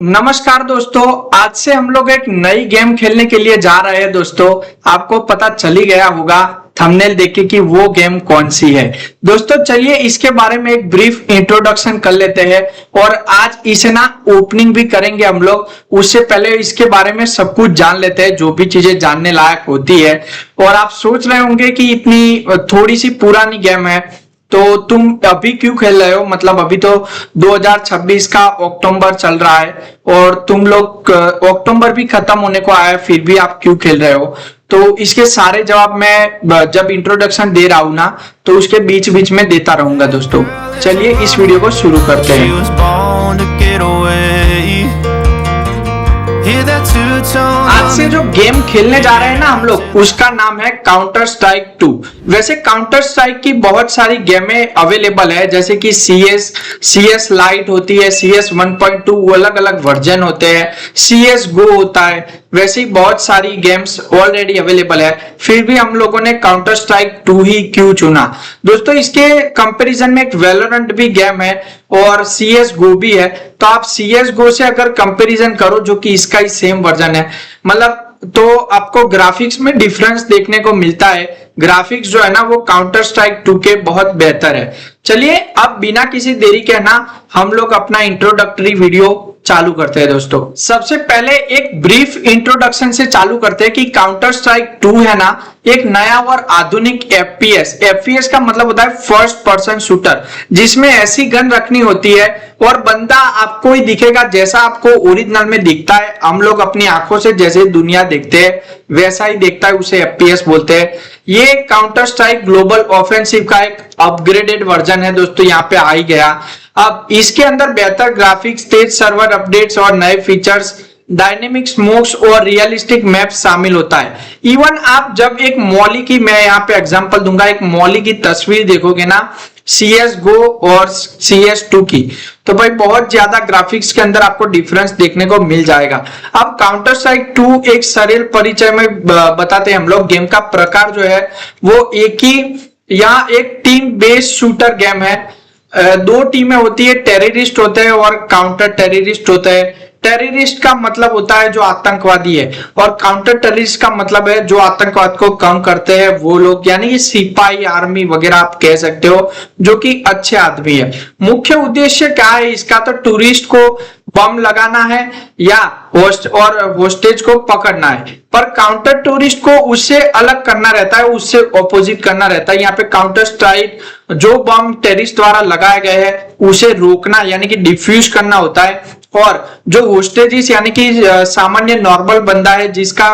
नमस्कार दोस्तों, आज से हम लोग एक नई गेम खेलने के लिए जा रहे हैं। दोस्तों आपको पता चल ही गया होगा थंबनेल देख के कि वो गेम कौन सी है। दोस्तों चलिए इसके बारे में एक ब्रीफ इंट्रोडक्शन कर लेते हैं और आज इसे ना ओपनिंग भी करेंगे हम लोग। उससे पहले इसके बारे में सब कुछ जान लेते हैं, जो भी चीजें जानने लायक होती है। और आप सोच रहे होंगे कि इतनी थोड़ी सी पुरानी गेम है तो तुम अभी क्यों खेल रहे हो, मतलब अभी तो 2026 का अक्टूबर चल रहा है और तुम लोग अक्टूबर भी खत्म होने को आया है, फिर भी आप क्यों खेल रहे हो। तो इसके सारे जवाब मैं जब इंट्रोडक्शन दे रहा हूं ना तो उसके बीच बीच में देता रहूंगा। दोस्तों चलिए इस वीडियो को शुरू करते हैं। आज से जो गेम खेलने जा रहे हैं ना हम लोग, उसका नाम है काउंटर स्ट्राइक 2। वैसे काउंटर स्ट्राइक की बहुत सारी गेमें अवेलेबल है, जैसे कि CS लाइट होती है, CS 1.2 अलग अलग वर्जन होते हैं, CS गो होता है। वैसे ही बहुत सारी गेम्स ऑलरेडी अवेलेबल है, फिर भी हम लोगों ने काउंटर स्ट्राइक 2 ही क्यों चुना। दोस्तों इसके कंपैरिजन में एक वैलोरेंट भी गेम है और CS गो भी है। तो आप CS गो से अगर कंपैरिजन करो, जो कि इसका ही सेम वर्जन है, मतलब तो आपको ग्राफिक्स में डिफरेंस देखने को मिलता है। ग्राफिक्स जो है ना वो काउंटर स्ट्राइक 2 के बहुत बेहतर है। चलिए अब बिना किसी देरी के ना हम लोग अपना इंट्रोडक्टरी वीडियो चालू करते हैं। दोस्तों सबसे पहले एक ब्रीफ इंट्रोडक्शन से चालू करते हैं कि काउंटर स्ट्राइक 2 है ना एक नया और आधुनिक FPS का मतलब होता है फर्स्ट पर्सन शूटर, जिसमें ऐसी गन रखनी होती है और बंदा आपको ही दिखेगा जैसा आपको ओरिजिनल में दिखता है। हम लोग अपनी आंखों से जैसे दुनिया देखते हैं वैसा ही देखता है, उसे FPS बोलते हैं। ये काउंटर स्ट्राइक ग्लोबल ऑफेंसिव का एक अपग्रेडेड वर्जन है। दोस्तों यहाँ पे आ ही गया। अब इसके अंदर बेहतर ग्राफिक्स, तेज सर्वर अपडेट्स और नए फीचर्स, डायनेमिक स्मोक्स और रियलिस्टिक मैप शामिल होता है। इवन आप जब एक मॉली की, मैं यहाँ पे एग्जांपल दूंगा, एक मॉली की तस्वीर देखोगे ना CS गो और CS 2 की, तो भाई बहुत ज्यादा ग्राफिक्स के अंदर आपको डिफरेंस देखने को मिल जाएगा। अब काउंटर स्ट्राइक 2 एक सरल परिचय में बताते हैं हम लोग। गेम का प्रकार जो है वो एक ही, यहाँ एक टीम बेस्ड शूटर गेम है। दो टीमें होती है, टेररिस्ट होते हैं और काउंटर टेररिस्ट होता है। टेररिस्ट का मतलब होता है जो आतंकवादी है और काउंटर टेररिस्ट का मतलब है जो आतंकवाद को कम करते हैं वो लोग, यानी कि सिपाही, आर्मी वगैरह आप कह सकते हो, जो कि अच्छे आदमी है। मुख्य उद्देश्य क्या है इसका, तो टूरिस्ट को बम लगाना है या होस्टेज को पकड़ना है। पर काउंटर टूरिस्ट को उससे अलग करना रहता है, उससे ऑपोजिट करना रहता है। यहाँ पे काउंटर स्ट्राइक जो बम टेररिस्ट द्वारा लगाए गए हैं उसे रोकना यानी कि डिफ्यूज करना होता है। और जो होस्टेजिस यानी कि सामान्य नॉर्मल बंदा है जिसका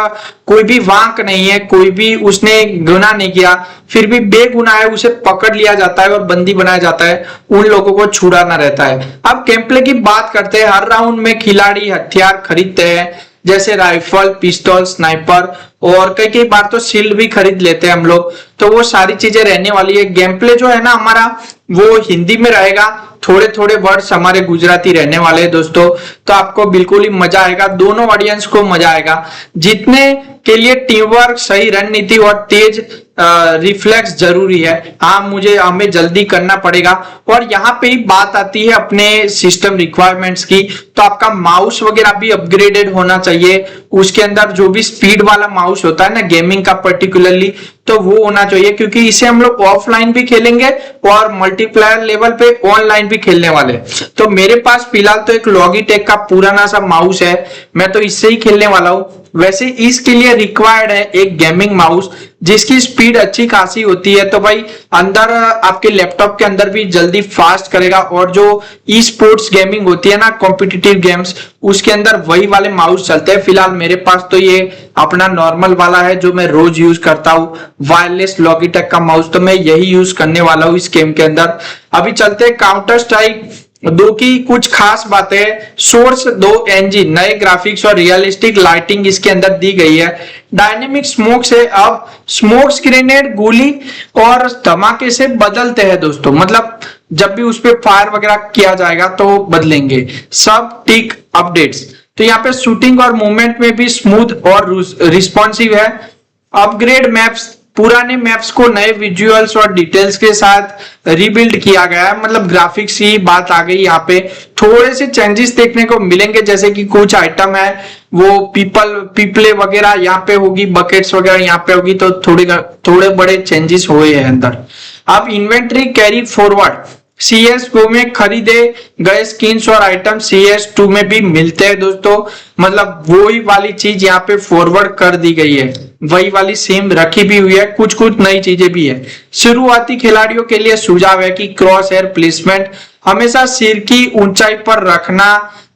कोई भी वांक नहीं है, कोई भी उसने गुनाह नहीं किया, फिर भी बेगुनाह है, उसे पकड़ लिया जाता है और बंदी बनाया जाता है, उन लोगों को छुड़ाना रहता है। अब गेम प्ले की बात करते हैं। हर राउंड में खिलाड़ी हथियार खरीदते हैं, जैसे राइफल, पिस्तौल, स्नाइपर और कई बार तो शील्ड भी खरीद लेते हैं हम लोग। तो वो सारी चीजें रहने वाली है। गेम प्ले जो है ना हमारा वो हिंदी में रहेगा, थोड़े थोड़े वर्ड्स हमारे गुजराती रहने वाले हैं दोस्तों। तो आपको बिल्कुल ही मजा आएगा, दोनों ऑडियंस को मजा आएगा। जीतने के लिए टीम वर्क, सही रणनीति और तेज रिफ्लेक्स जरूरी है। हमें जल्दी करना पड़ेगा। और यहाँ पे ही बात आती है अपने सिस्टम रिक्वायरमेंट्स की, तो आपका माउस वगैरह भी अपग्रेडेड होना चाहिए। उसके अंदर जो भी स्पीड वाला माउस होता है ना गेमिंग का पर्टिकुलरली, तो वो होना चाहिए, क्योंकि इसे हम लोग ऑफलाइन भी खेलेंगे और मल्टीप्लायर लेवल पे ऑनलाइन भी खेलने वाले। तो मेरे पास फिलहाल तो एक लॉगिटेक का पुराना सा माउस है, मैं तो इससे ही खेलने वाला हूं। वैसे इसके लिए रिक्वायर्ड है एक गेमिंग माउस जिसकी स्पीड अच्छी खासी होती है, तो भाई अंदर आपके लैपटॉप के अंदर भी जल्दी फास्ट करेगा। और जो ई स्पोर्ट्स गेमिंग होती है ना, कॉम्पिटिटिव गेम्स, उसके अंदर वही वाले माउस चलते हैं। फिलहाल मेरे पास तो ये अपना नॉर्मल वाला है जो मैं रोज यूज करता हूँ, वायरलेस लॉगिटेक का माउस, तो मैं यही यूज करने वाला हूँ इस गेम के अंदर। अभी चलते हैं काउंटर स्ट्राइक 2 की कुछ खास बातें। सोर्स 2 NG, नए ग्राफिक्स और रियलिस्टिक लाइटिंग इसके अंदर दी गई है। डायनेमिक स्मोक से अब स्मोक्स ग्रेनेड, गोली और धमाके से बदलते हैं दोस्तों, मतलब जब भी उस पर फायर वगैरह किया जाएगा तो बदलेंगे। सब टिक अपडेट्स, तो यहाँ पे शूटिंग और मूवमेंट में भी स्मूथ और रिस्पॉन्सिव है। अपग्रेड मैप्स पुराने मैप्स को नए विजुअल्स और डिटेल्स के साथ रीबिल्ड किया गया है, मतलब ग्राफिक्स की बात आ गई यहाँ पे। थोड़े से चेंजेस देखने को मिलेंगे, जैसे कि कुछ आइटम है वो पीपले वगैरह यहाँ पे होगी, बकेट्स वगैरह यहाँ पे होगी, तो थोड़े बड़े चेंजेस हुए हैं अंदर। अब इन्वेंट्री कैरी फॉरवर्ड CS2 में खरीदे गए स्किन्स और आइटम CS2 में भी मिलते हैं दोस्तों, मतलब वही वाली चीज यहाँ पे फॉरवर्ड कर दी गई है, वही वाली सेम रखी भी हुई है, कुछ कुछ नई चीजें भी है। शुरुआती खिलाड़ियों के लिए सुझाव है कि क्रॉस एयर प्लेसमेंट हमेशा सिर की ऊंचाई पर रखना,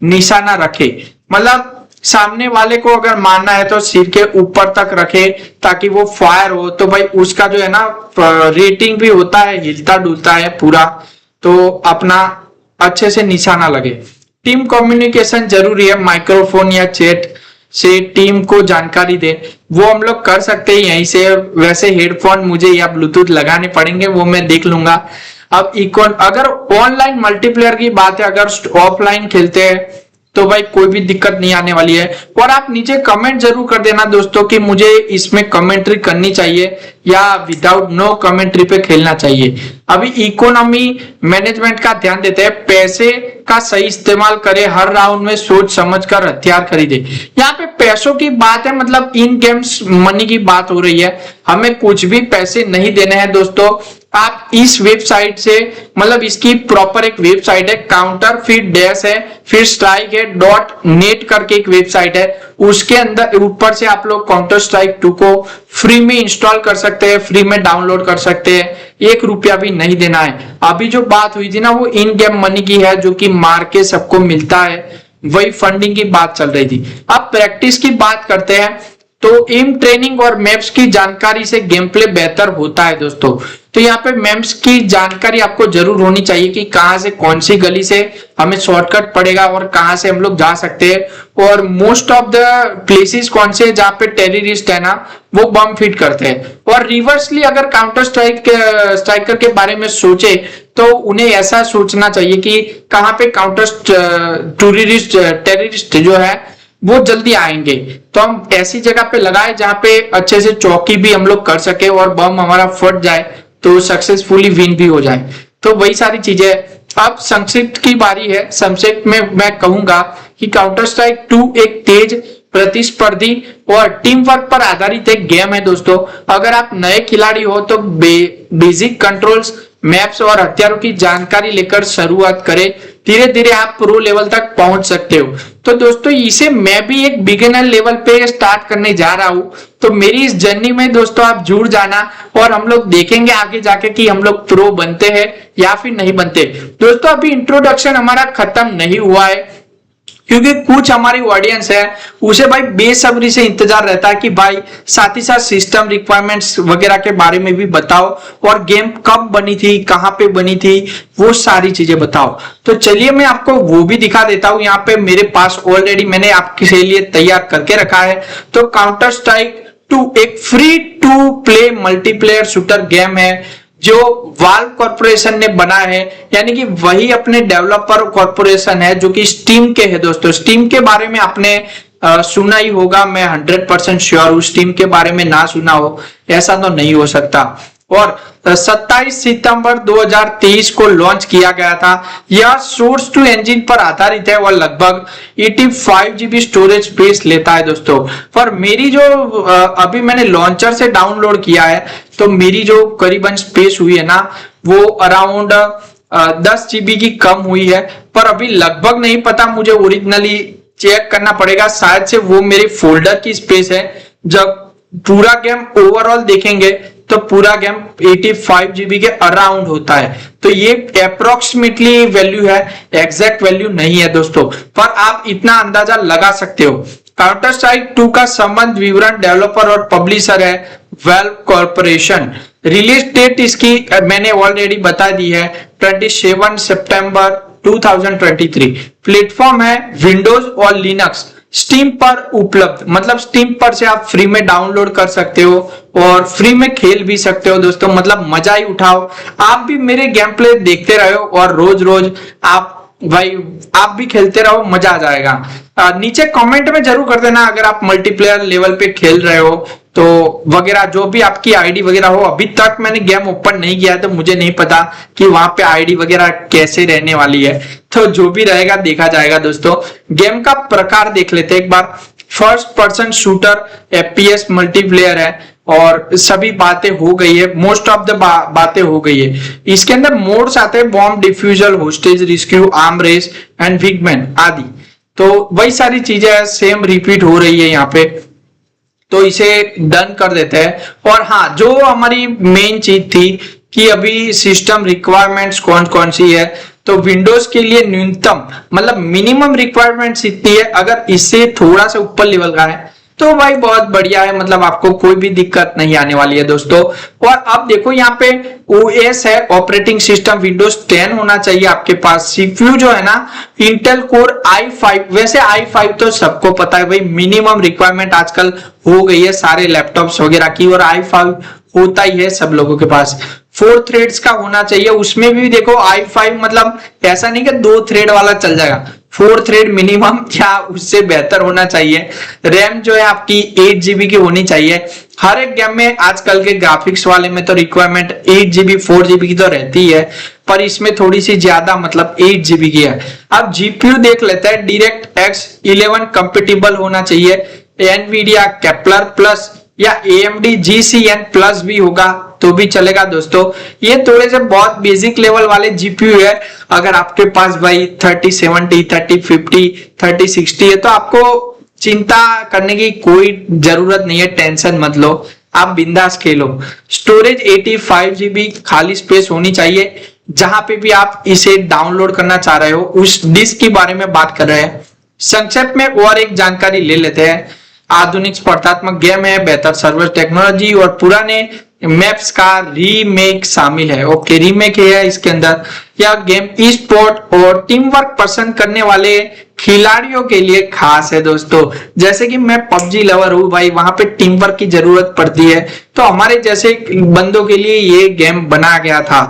निशाना रखे, मतलब सामने वाले को अगर मारना है तो सिर के ऊपर तक रखे ताकि वो फायर हो, तो भाई उसका जो है ना रेटिंग भी होता है, हिलता डुलता है पूरा, तो अपना अच्छे से निशाना लगे। टीम कम्युनिकेशन जरूरी है, माइक्रोफोन या चैट से टीम को जानकारी दे, वो हम लोग कर सकते हैं यहीं से। वैसे हेडफोन मुझे या ब्लूटूथ लगाने पड़ेंगे, वो मैं देख लूंगा। अब अगर ऑनलाइन मल्टीप्लेयर की बात है, अगर ऑफलाइन खेलते हैं तो भाई कोई भी दिक्कत नहीं आने वाली है। और आप नीचे कमेंट जरूर कर देना दोस्तों कि मुझे इसमें कमेंट्री करनी चाहिए या विदाउट नो कमेंट्री पे खेलना चाहिए। अभी इकोनॉमी मैनेजमेंट का ध्यान देते हैं, पैसे का सही इस्तेमाल करें, हर राउंड में सोच समझकर हथियार खरीदे। यहाँ पे पैसों की बात है, मतलब इन गेम्स मनी की बात हो रही है, हमें कुछ भी पैसे नहीं देने हैं दोस्तों। आप इस वेबसाइट से, मतलब इसकी प्रॉपर एक वेबसाइट है, काउंटर फिर डैश है, फिर स्ट्राइक है .net करके एक वेबसाइट है, उसके अंदर ऊपर से आप लोग काउंटर स्ट्राइक 2 को फ्री में इंस्टॉल कर सकते हैं, फ्री में डाउनलोड कर सकते हैं, 1 रुपया भी नहीं देना है। अभी जो बात हुई थी ना वो इन गेम मनी की है, जो कि मार के सबको मिलता है, वही फंडिंग की बात चल रही थी। अब प्रैक्टिस की बात करते हैं, तो एम ट्रेनिंग और मैप्स की जानकारी से गेम प्ले बेहतर होता है दोस्तों। तो यहाँ पे मैप्स की जानकारी आपको जरूर होनी चाहिए कि कहाँ से कौन सी गली से हमें शॉर्टकट पड़ेगा और कहाँ से हम लोग जा सकते हैं, और मोस्ट ऑफ द प्लेसेस कौन से जहाँ पे टेररिस्ट है ना वो बम फिट करते हैं। और रिवर्सली अगर काउंटर स्ट्राइकर के बारे में सोचे तो उन्हें ऐसा सोचना चाहिए कि कहाँ पे काउंटर टेररिस्ट जो है वो जल्दी आएंगे, तो हम ऐसी जगह पे लगाए जहाँ पे अच्छे से चौकी भी हम लोग कर सके और बम हमारा फट जाए तो सक्सेसफुली विन भी हो जाए। तो वही सारी चीजें। अब संक्षिप्त की बारी है। संक्षिप्त में मैं कहूंगा कि काउंटर स्ट्राइक 2 एक तेज, प्रतिस्पर्धी और टीम वर्क पर आधारित एक गेम है दोस्तों। अगर आप नए खिलाड़ी हो तो बेसिक कंट्रोल्स, मैप्स और हथियारों की जानकारी लेकर शुरुआत करें, धीरे धीरे आप प्रो लेवल तक पहुंच सकते हो। तो दोस्तों इसे मैं भी एक बिगिनर लेवल पे स्टार्ट करने जा रहा हूं, तो मेरी इस जर्नी में दोस्तों आप जुड़ जाना और हम लोग देखेंगे आगे जाके कि हम लोग प्रो बनते हैं या फिर नहीं बनते। दोस्तों अभी इंट्रोडक्शन हमारा खत्म नहीं हुआ है, क्योंकि कुछ हमारी ऑडियंस है उसे भाई बेसब्री से इंतजार रहता है कि भाई साथ ही साथ सिस्टम रिक्वायरमेंट्स वगैरह के बारे में भी बताओ, और गेम कब बनी थी, कहां पे बनी थी, वो सारी चीजें बताओ। तो चलिए मैं आपको वो भी दिखा देता हूं। यहाँ पे मेरे पास ऑलरेडी मैंने आपके लिए तैयार करके रखा है। तो काउंटर स्ट्राइक 2 एक free to play multiplayer shooter game है जो वाल्व कॉर्पोरेशन ने बनाया है, यानी कि वही अपने डेवलपर कॉर्पोरेशन है जो कि स्टीम के है दोस्तों। स्टीम के बारे में आपने सुना ही होगा, मैं 100% श्योर हूं। स्टीम के बारे में ना सुना हो ऐसा तो नहीं हो सकता। और 27 सितंबर 2023 को लॉन्च किया गया था। यह सोर्स टू इंजन पर आधारित है और लगभग 85 GB स्टोरेज स्पेस लेता है दोस्तों। पर मेरी जो अभी मैंने लॉन्चर से डाउनलोड किया है, तो मेरी जो करीबन स्पेस हुई है ना वो अराउंड 10 GB की कम हुई है। पर अभी लगभग नहीं पता, मुझे ओरिजिनली चेक करना पड़ेगा, शायद से वो मेरे फोल्डर की स्पेस है। जब पूरा गेम ओवरऑल देखेंगे तो पूरा गेम 85 GB के अराउंड होता है। तो ये अप्रोक्सीमेटली वैल्यू है, एग्जैक्ट वैल्यू नहीं है दोस्तों, पर आप इतना अंदाजा लगा सकते हो। काउंटर स्ट्राइक 2 का संबंध विवरण डेवलपर और पब्लिशर है वाल्व कॉर्पोरेशन। रिलीज डेट इसकी मैंने ऑलरेडी बता दी है, 27 सितंबर 2023। प्लेटफॉर्म है विंडोज और लिनक्स। स्टीम पर उपलब्ध, मतलब स्टीम पर से आप फ्री में डाउनलोड कर सकते हो और फ्री में खेल भी सकते हो दोस्तों। मतलब मजा ही उठाओ। आप भी मेरे गेम प्ले देखते रहो और रोज रोज आप भी खेलते रहो, मजा आ जाएगा। नीचे कमेंट में जरूर कर देना अगर आप मल्टीप्लेयर लेवल पे खेल रहे हो तो वगैरह जो भी आपकी आईडी वगैरह हो। अभी तक मैंने गेम ओपन नहीं किया है तो मुझे नहीं पता कि वहां पे आईडी वगैरह कैसे रहने वाली है, तो जो भी रहेगा देखा जाएगा दोस्तों। गेम का प्रकार देख लेते हैं एक बार। First person shooter FPS multiplayer है और सभी बातें हो गई है, मोस्ट ऑफ द बातें हो गई है। इसके अंदर मोड्स आते हैं bomb defusal, hostage rescue, arm race and wingman आदि। तो वही सारी चीजें सेम रिपीट हो रही है यहाँ पे, तो इसे डन कर देते हैं। और हाँ, जो हमारी मेन चीज थी कि अभी सिस्टम रिक्वायरमेंट्स कौन कौन सी है, तो विंडोज के लिए न्यूनतम मतलब मिनिमम रिक्वायरमेंट्स इतनी है। अगर इससे थोड़ा सा ऊपर लेवल का है तो भाई बहुत बढ़िया है, मतलब आपको कोई भी दिक्कत नहीं आने वाली है दोस्तों। और अब देखो यहाँ पे OS है, ऑपरेटिंग सिस्टम विंडोज 10 होना चाहिए आपके पास। CPU जो है ना इंटेल कोर i5, वैसे i5 तो सबको पता है भाई, मिनिमम रिक्वायरमेंट आजकल हो गई है सारे लैपटॉप्स वगैरह की, और i5 होता ही है सब लोगों के पास। 4 थ्रेड्स का होना चाहिए, उसमें भी देखो i5 मतलब ऐसा नहीं कि 2 थ्रेड वाला चल जाएगा, 4 थ्रेड मिनिमम या उससे बेहतर होना चाहिए। रैम जो है आपकी 8 GB की होनी चाहिए। हर एक गेम में आजकल के ग्राफिक्स वाले में तो रिक्वायरमेंट 8 GB 4 GB की तो रहती है, पर इसमें थोड़ी सी ज्यादा मतलब 8 GB की है। अब GPU देख लेते हैं, DirectX 11 कंपेटिबल होना चाहिए। Nvidia Kepler प्लस या AMD GCN प्लस भी होगा तो भी चलेगा दोस्तों। ये थोड़े से बहुत बेसिक लेवल वाले GPU है। अगर आपके पास भाई 3070, 3050, 3060 है तो आपको चिंता करने की कोई जरूरत नहीं है, टेंशन मत लो, आप बिंदास खेलो। स्टोरेज 85 GB खाली स्पेस होनी चाहिए। जहां पे भी आप इसे डाउनलोड करना चाह रहे हो उस डिस्क के बारे में बात कर रहे हैं। संक्षेप में और एक जानकारी ले लेते हैं। आधुनिक स्पर्धात्मक गेम है, बेहतर सर्वर टेक्नोलॉजी और पुराने मैप्स का रीमेक शामिल है। ओके, रीमेक है इसके अंदर। यह गेम ई स्पोर्ट और टीम वर्क पसंद करने वाले खिलाड़ियों के लिए खास है दोस्तों। जैसे कि मैं PUBG लवर हूँ भाई, वहां पे टीम वर्क की जरूरत पड़ती है, तो हमारे जैसे बंदों के लिए ये गेम बना गया था।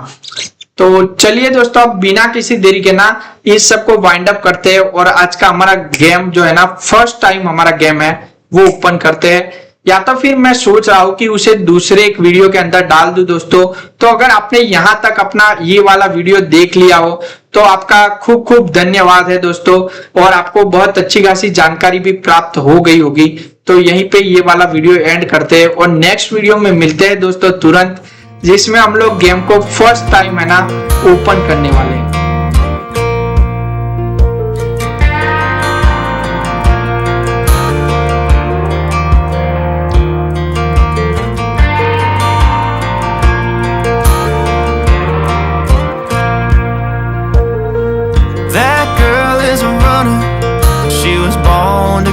तो चलिए दोस्तों, अब बिना किसी देरी के ना इस सब को वाइंड अप करते हैं और आज का हमारा गेम जो है ना, फर्स्ट टाइम हमारा गेम है, वो ओपन करते हैं। या तो फिर मैं सोच रहा हूं कि उसे दूसरे एक वीडियो के अंदर डाल दूं दोस्तों। तो अगर आपने यहां तक अपना ये वाला वीडियो देख लिया हो तो आपका खूब खूब धन्यवाद है दोस्तों, और आपको बहुत अच्छी खासी जानकारी भी प्राप्त हो गई होगी। तो यहीं पे ये वाला वीडियो एंड करते हैं और नेक्स्ट वीडियो में मिलते हैं दोस्तों तुरंत, जिसमें हम लोग गेम को फर्स्ट टाइम है ना ओपन करने वाले हैं।